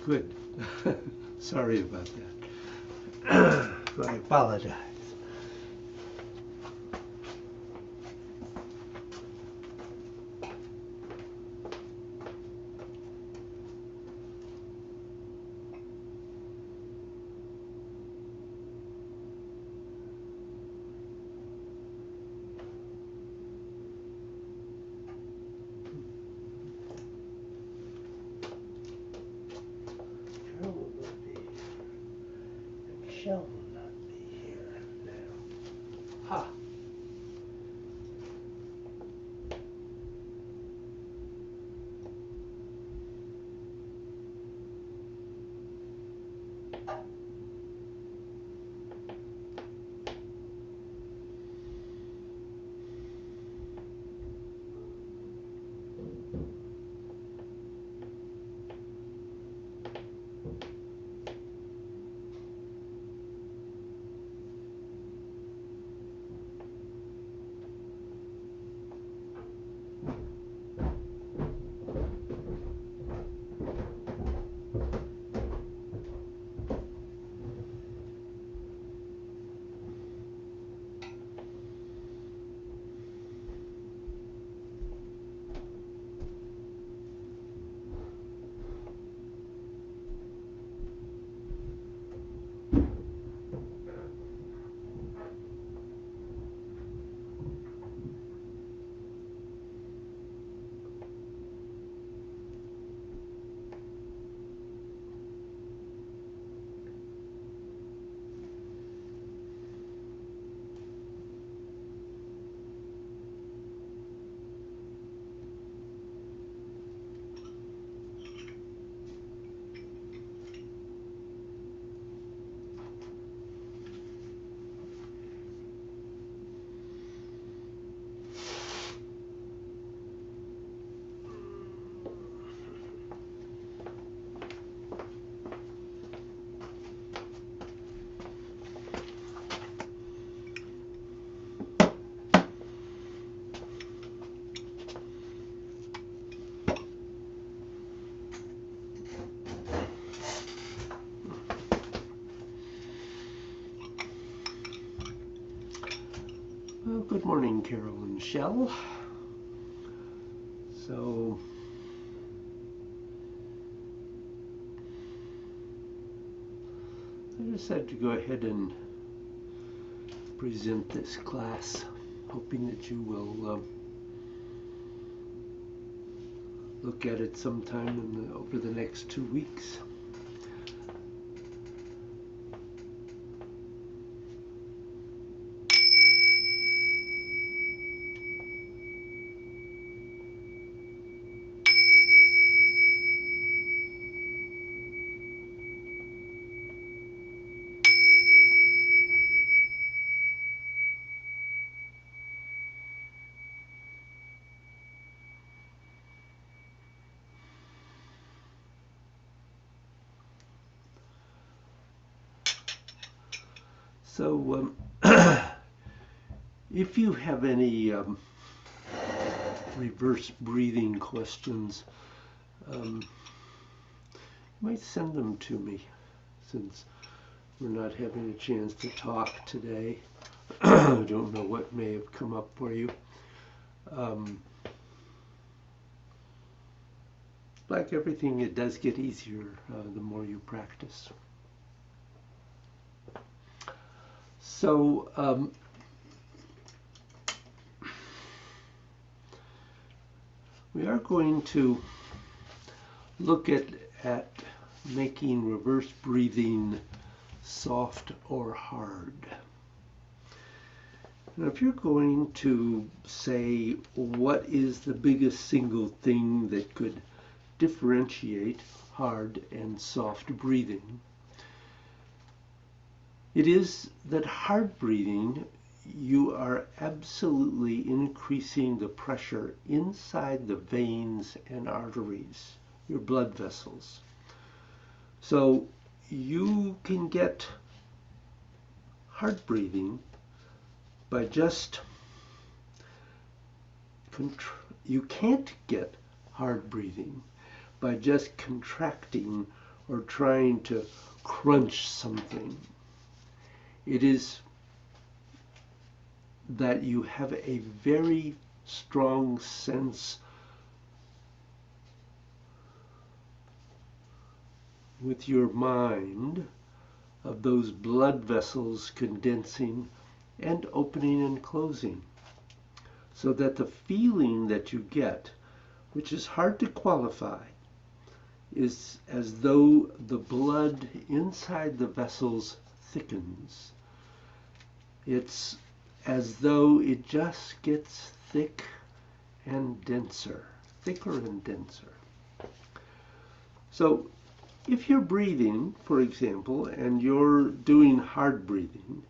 Good. Sorry about that. I apologize. Carol will not be here, and Michelle will not be here now. Ha! Well, good morning, Carol and Michelle. So, I decided to go ahead and present this class, hoping that you will look at it sometime over the next 2 weeks. So, if you have any reverse breathing questions, you might send them to me, since we're not having a chance to talk today. I don't know what may have come up for you. Like everything, it does get easier the more you practice. So, we are going to look at making reverse breathing soft or hard. Now, if you're going to say, what is the biggest single thing that could differentiate hard and soft breathing? It is that hard breathing, you are absolutely increasing the pressure inside the veins and arteries, your blood vessels. So you can get hard breathing by just you can't get hard breathing by just contracting or trying to crunch something. It is that you have a very strong sense with your mind of those blood vessels condensing and opening and closing, so that the feeling that you get, which is hard to qualify, is as though the blood inside the vessels thickens. It's as though it just gets thick and denser, thicker and denser. So if you're breathing, for example, and you're doing hard breathing,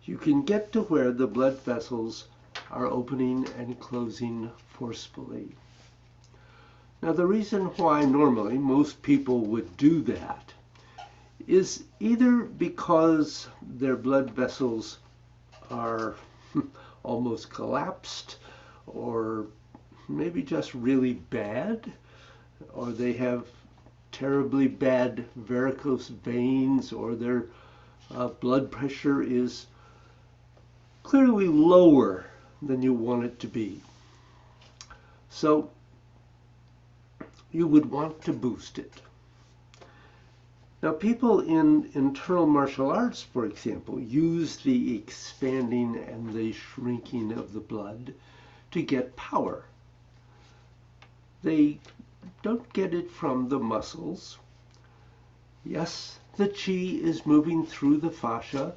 you can get to where the blood vessels are opening and closing forcefully. Now, the reason why normally most people would do that is either because their blood vessels are almost collapsed, or maybe just really bad, or they have terribly bad varicose veins, or their blood pressure is clearly lower than you want it to be. So you would want to boost it. Now, people in internal martial arts, for example, use the expanding and the shrinking of the blood to get power. They don't get it from the muscles. Yes, the chi is moving through the fascia,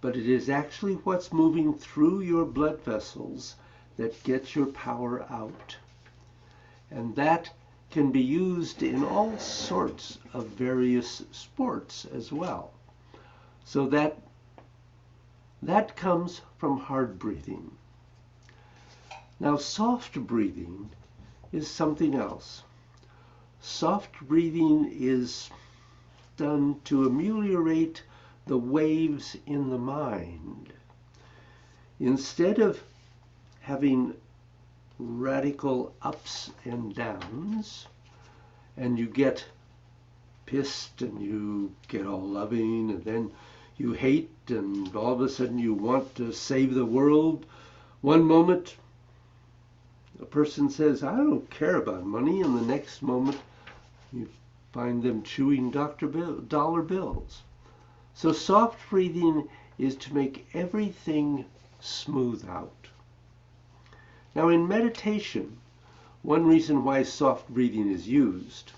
but it is actually what's moving through your blood vessels that gets your power out. And that can be used in all sorts of various sports as well. So that comes from hard breathing. Now, soft breathing is something else. Soft breathing is done to ameliorate the waves in the mind. Instead of having radical ups and downs, and you get pissed and you get all loving, and then you hate, and all of a sudden you want to save the world. One moment a person says, I don't care about money, and the next moment you find them chewing dollar bills. So soft breathing is to make everything smooth out. Now, in meditation, one reason why soft breathing is used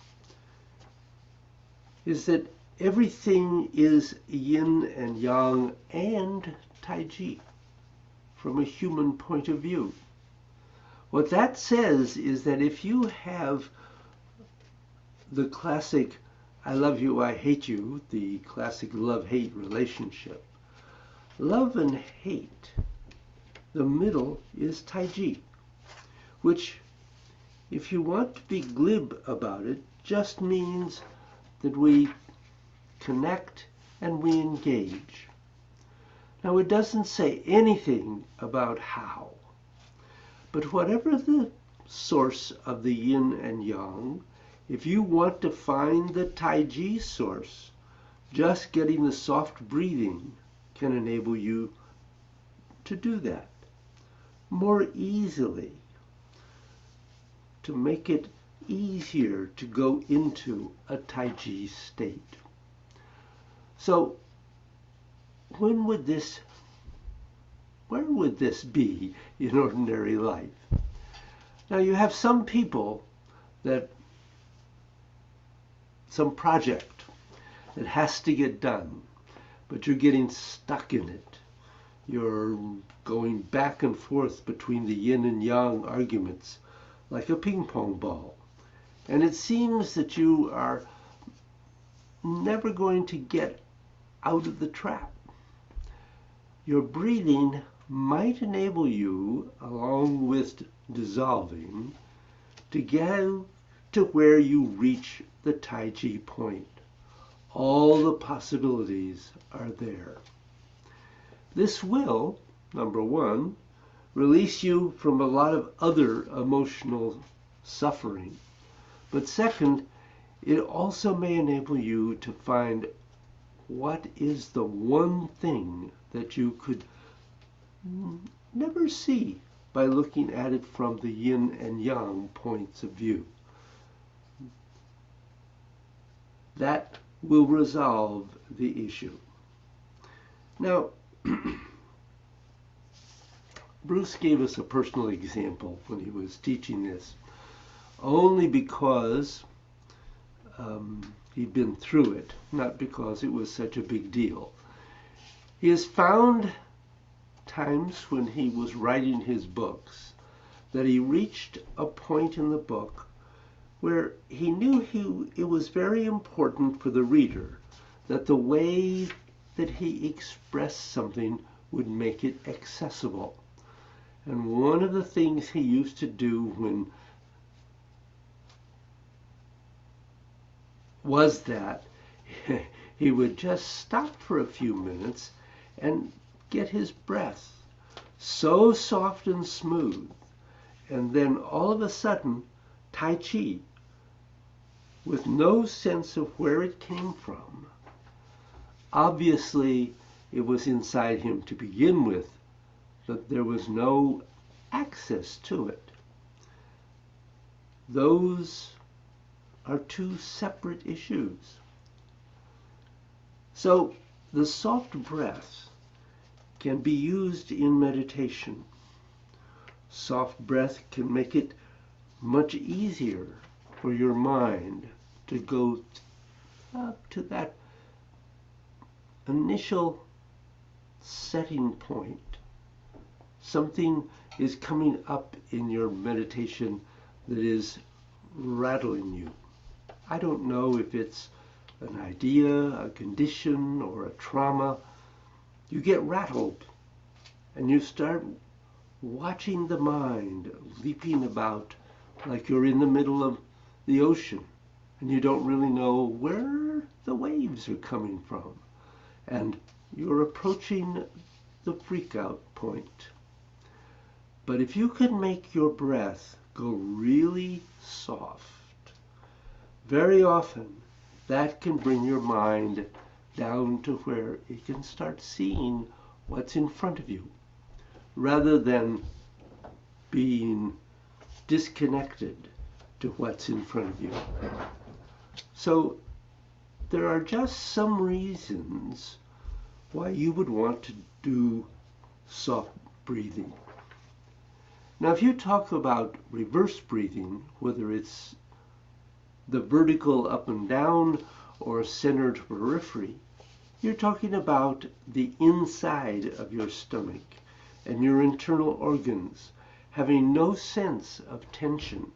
is that everything is yin and yang and tai chi from a human point of view. What that says is that if you have the classic I love you, I hate you, the classic love-hate relationship, love and hate, the middle is tai chi, which, if you want to be glib about it, just means that we connect and we engage. Now, it doesn't say anything about how, but whatever the source of the yin and yang, if you want to find the tai chi source, just getting the soft breathing can enable you to do that more easily, to make it easier to go into a tai chi state. So where would this be in ordinary life? Now, you have some people that some project that has to get done, but you're getting stuck in it. You're going back and forth between the yin and yang arguments like a ping pong ball. And it seems that you are never going to get out of the trap. Your breathing might enable you, along with dissolving, to get to where you reach the Tai Chi point. All the possibilities are there. This will, number one, release you from a lot of other emotional suffering. But second, It also may enable you to find what is the one thing that you could never see by looking at it from the yin and yang points of view. That will resolve the issue. Now, Bruce gave us a personal example when he was teaching this, only because he'd been through it, not because it was such a big deal. He has found times when he was writing his books that he reached a point in the book where he knew it was very important for the reader that the way that he expressed something would make it accessible. And one of the things he used to do when was that he would just stop for a few minutes and get his breath so soft and smooth, and then all of a sudden Tai Chi, with no sense of where it came from. Obviously, it was inside him to begin with, but there was no access to it. Those are two separate issues. So the soft breath can be used in meditation. Soft breath can make it much easier for your mind to go up to that initial setting point. Something is coming up in your meditation that is rattling you. I don't know if it's an idea, a condition, or a trauma. You get rattled and you start watching the mind leaping about like you're in the middle of the ocean and you don't really know where the waves are coming from, and you're approaching the freak-out point. But if you can make your breath go really soft, very often that can bring your mind down to where it can start seeing what's in front of you, rather than being disconnected to what's in front of you. So there are just some reasons why you would want to do soft breathing. Now, if you talk about reverse breathing, whether it's the vertical up and down or center to periphery, you're talking about the inside of your stomach and your internal organs having no sense of tension.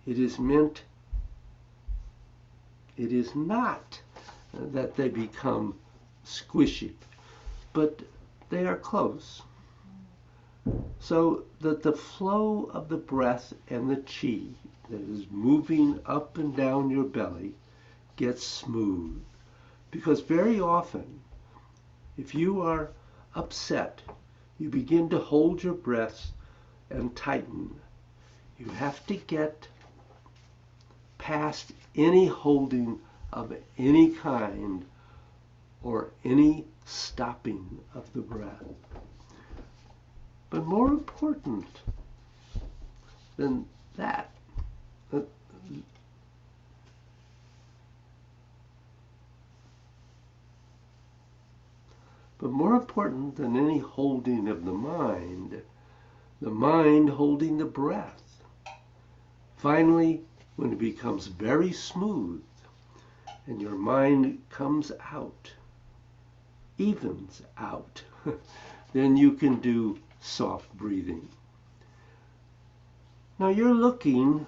It is not that they become squishy, but they are close. So that the flow of the breath and the chi that is moving up and down your belly gets smooth. Because very often, if you are upset, you begin to hold your breath and tighten. You have to get past any holding of any kind or any stopping of the breath. But more important than that, but more important than any holding of the mind holding the breath. Finally, when it becomes very smooth and your mind comes out, evens out, then you can do soft breathing. Now you're looking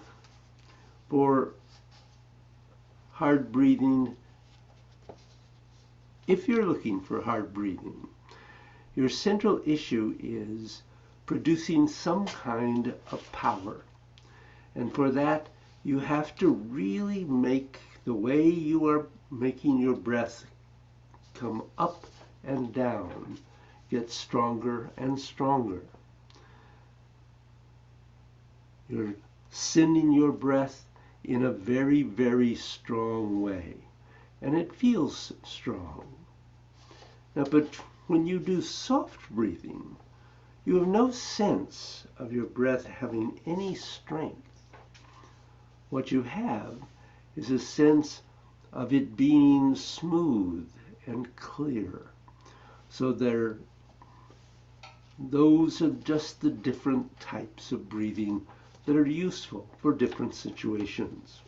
for hard breathing. If you're looking for hard breathing, your central issue is producing some kind of power. And for that, you have to really make the way you are making your breath come up and down get stronger and stronger. You're sending your breath in a very, very strong way, and it feels strong. Now, but when you do soft breathing, you have no sense of your breath having any strength. What you have is a sense of it being smooth and clear. So those are just the different types of breathing that are useful for different situations.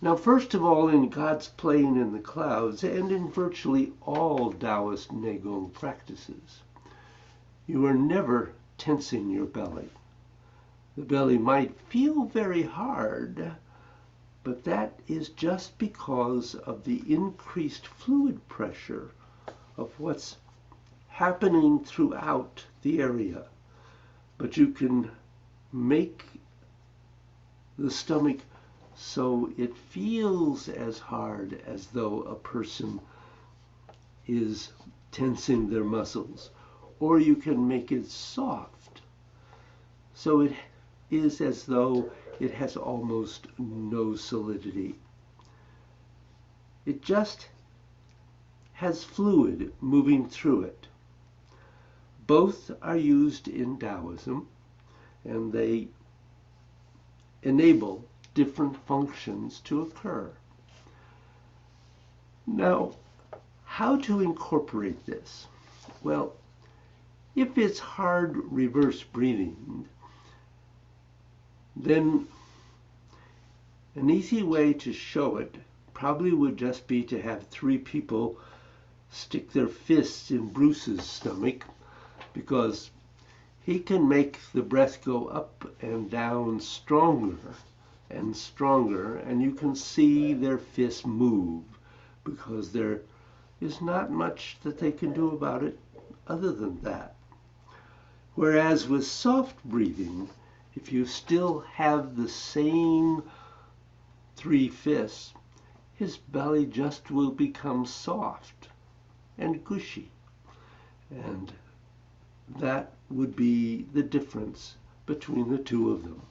Now, first of all, in God's playing in the clouds and in virtually all Taoist Neigong practices, you are never tensing your belly. The belly might feel very hard, but that is just because of the increased fluid pressure of what's happening throughout the area. But you can make the stomach so it feels as hard as though a person is tensing their muscles, or you can make it soft so it is as though it has almost no solidity. It just has fluid moving through it. Both are used in Taoism, and they enable different functions to occur. Now, how to incorporate this? Well, if it's hard reverse breathing, then an easy way to show it probably would just be to have 3 people stick their fists in Bruce's stomach, because he can make the breath go up and down stronger and stronger, and you can see their fists move because there is not much that they can do about it other than that. Whereas with soft breathing, if you still have the same 3 fists, his belly just will become soft and gushy. And that would be the difference between the 2 of them.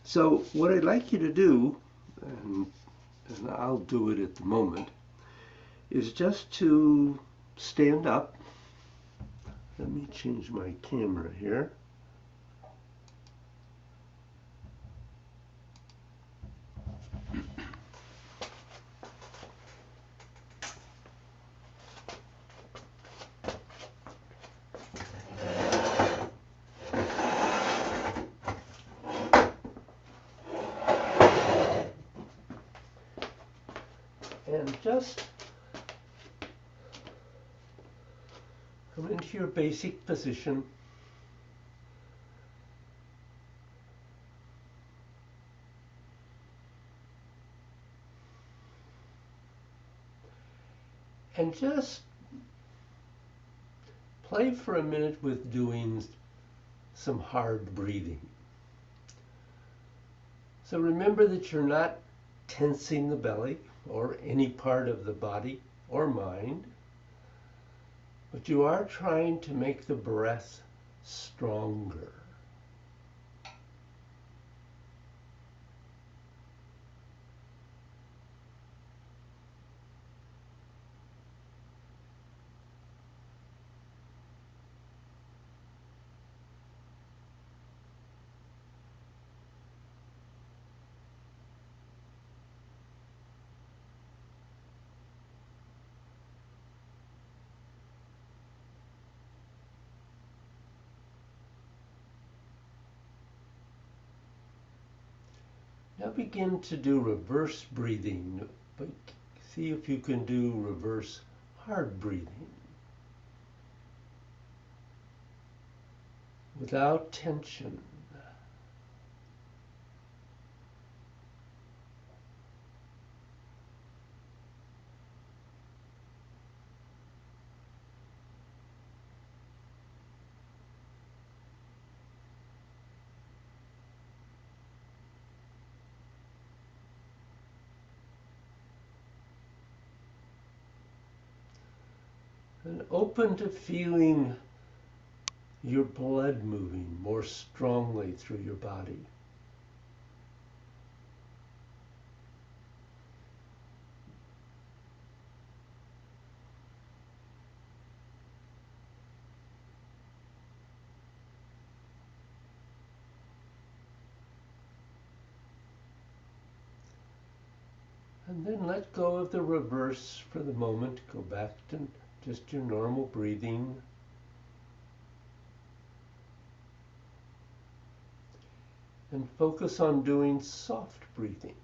So what I'd like you to do, and I'll do it at the moment, is just to stand up. Let me change my camera here. And just come into your basic position. And just play for a minute with doing some hard breathing. So remember that you're not tensing the belly or any part of the body or mind, but you are trying to make the breath stronger. Now begin to do reverse breathing, but see if you can do reverse hard breathing without tension. And open to feeling your blood moving more strongly through your body. And then let go of the reverse for the moment. Go back to just your normal breathing. And focus on doing soft breathing.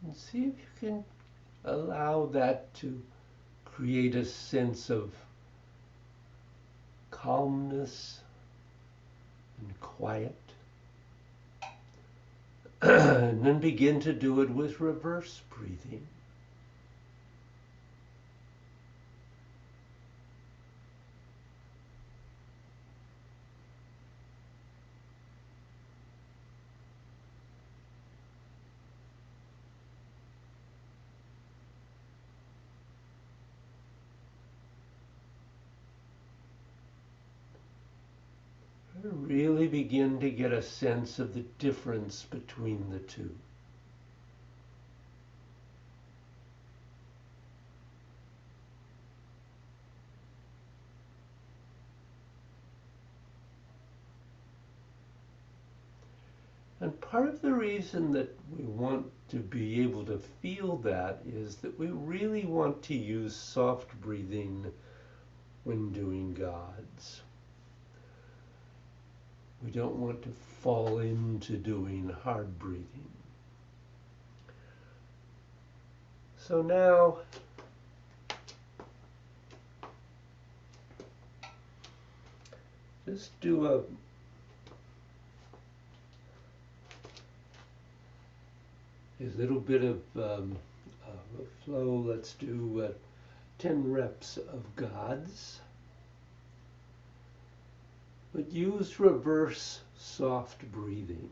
And see if you can allow that to create a sense of calmness and quiet. And then begin to do it with reverse breathing. Really begin to get a sense of the difference between the two. And part of the reason that we want to be able to feel that is that we really want to use soft breathing when doing Gods. We don't want to fall into doing hard breathing. So now, just do a little bit of a flow. Let's do 10 reps of Gods. But use reverse soft breathing.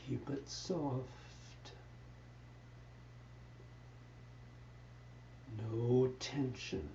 Keep it soft. No tension.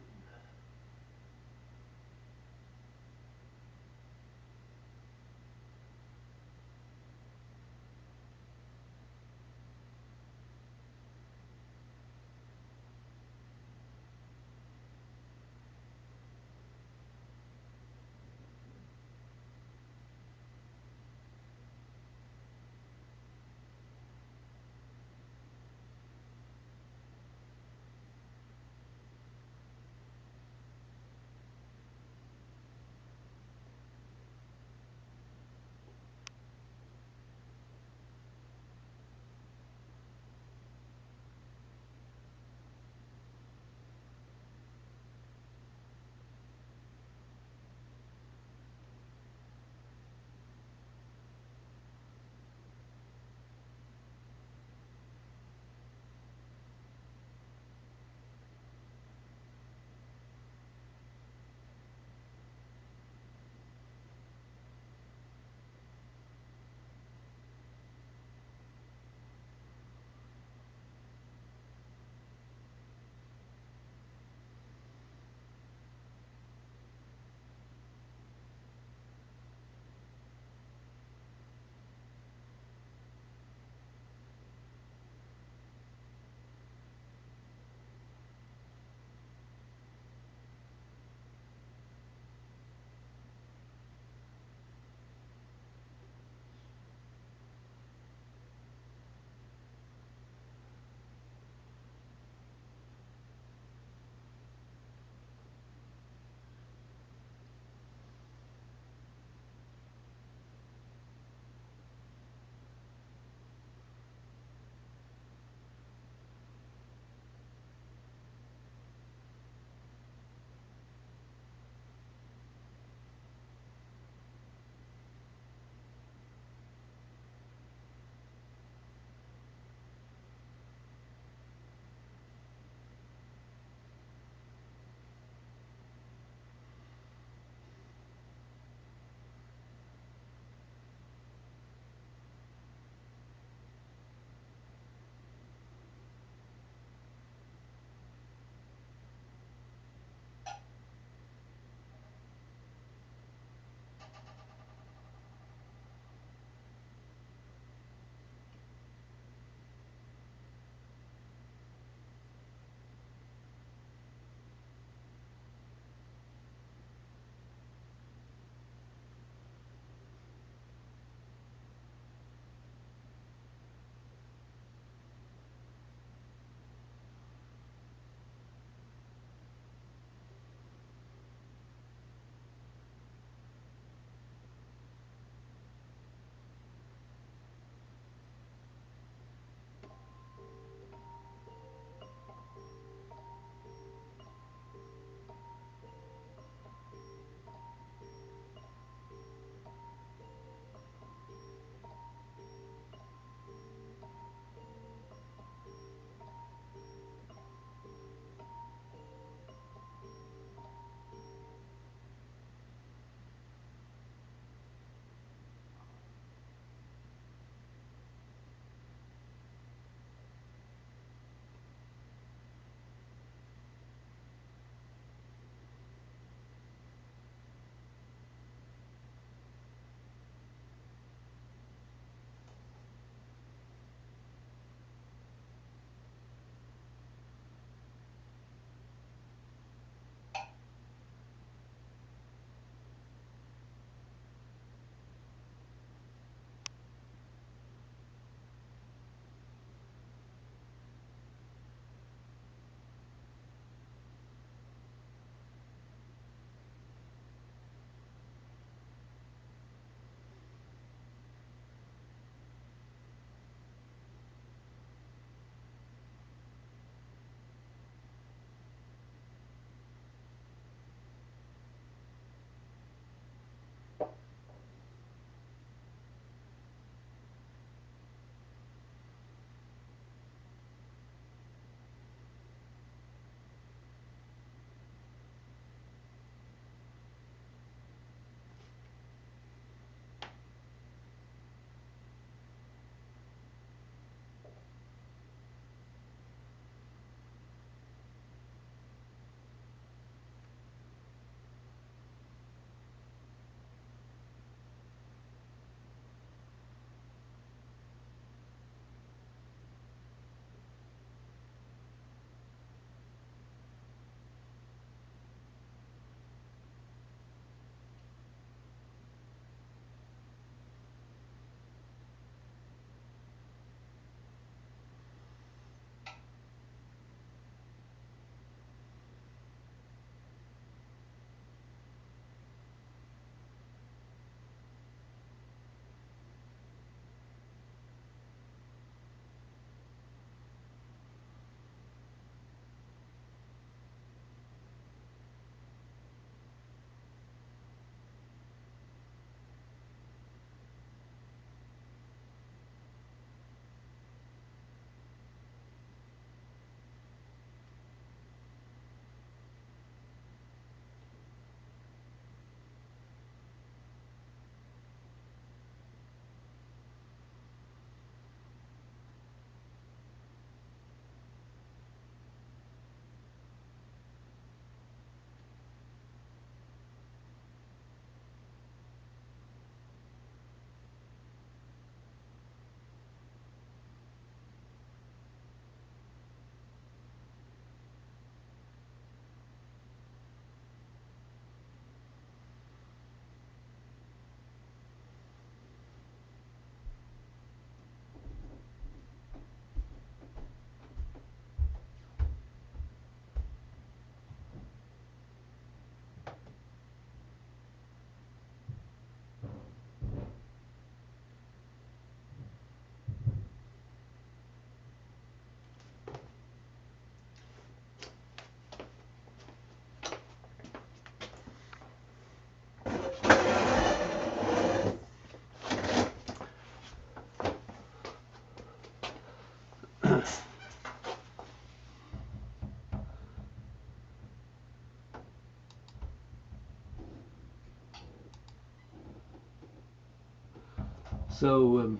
So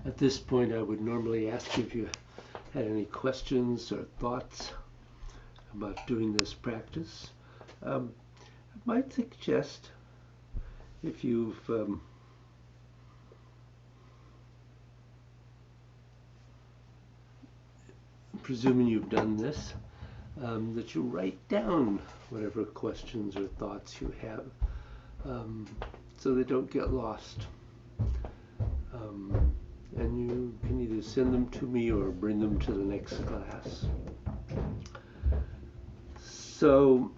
at this point, I would normally ask you if you had any questions or thoughts about doing this practice. I might suggest, if you've presuming you've done this, that you write down whatever questions or thoughts you have, so they don't get lost. And you can either send them to me or bring them to the next class. So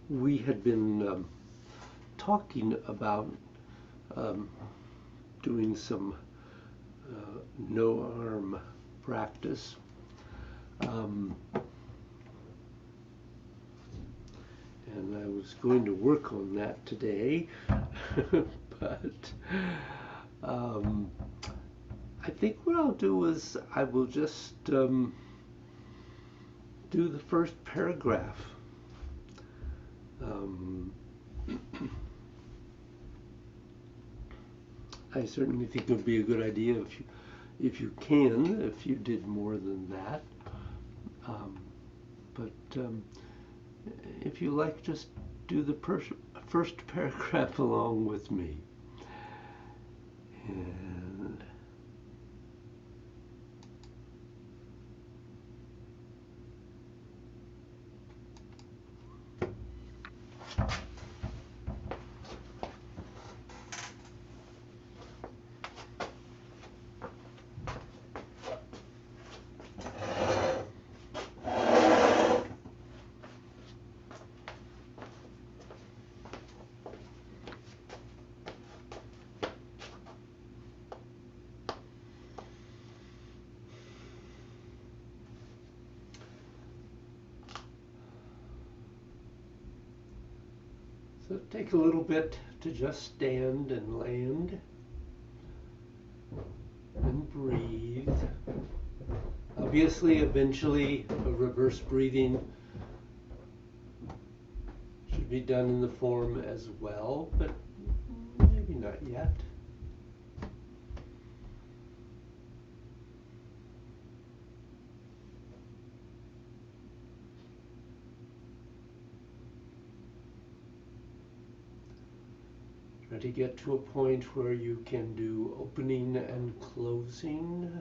we had been talking about doing some no-arm practice. And I was going to work on that today, but I think what I'll do is I will just do the first paragraph. I certainly think it would be a good idea if you did more than that. But if you like, just do the first paragraph along with me. And so take a little bit to just stand and land and breathe. Obviously, eventually, a reverse breathing should be done in the form as well, but maybe not yet. Try to get to a point where you can do opening and closing.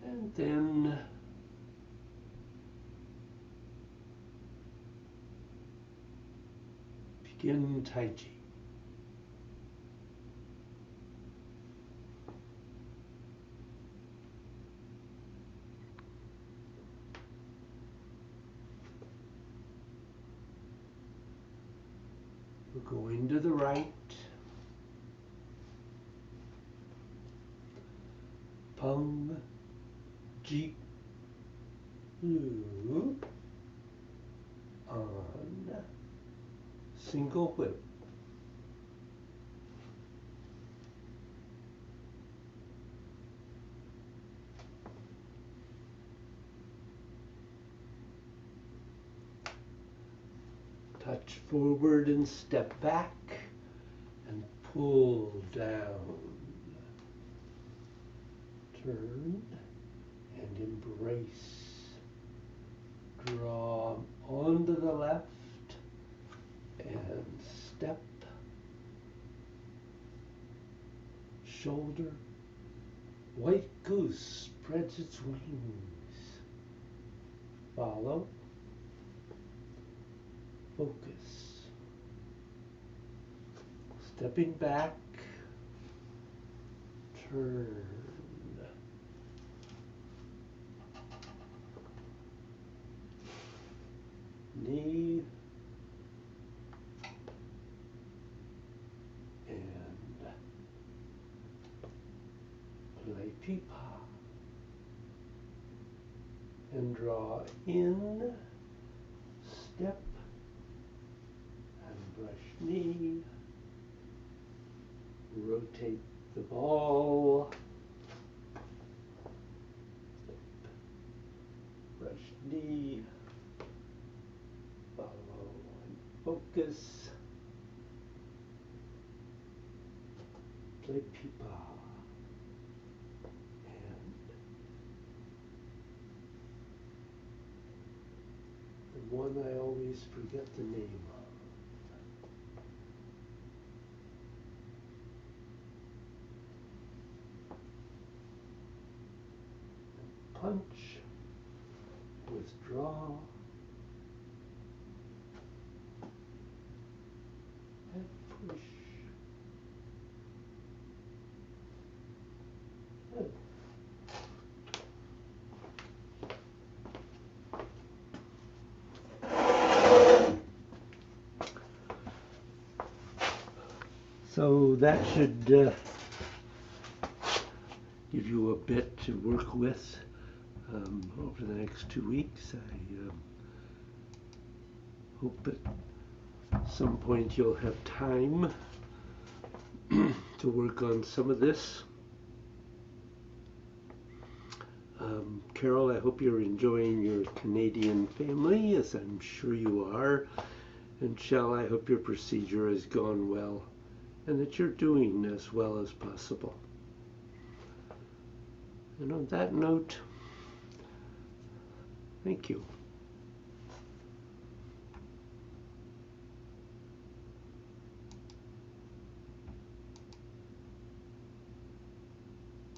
And then begin Tai Chi. We're going to the right. Pung, Ji, Lu, on, single whip. Touch forward and step back and pull down. Turn and embrace. Draw onto the left and step. Shoulder. White goose spreads its wings. Follow. Focus. Stepping back. Turn. knee, and play peepaw. And draw in, step, and brush knee, rotate the ball, brush knee, follow and focus, play peepaw, and the one I always forget the name of. Punch, withdraw, and push. Good. So that should give you a bit to work with over the next 2 weeks. I hope at some point you'll have time to work on some of this. Carol, I hope you're enjoying your Canadian family, as I'm sure you are. And Shell, I hope your procedure has gone well and that you're doing as well as possible. And on that note, thank you.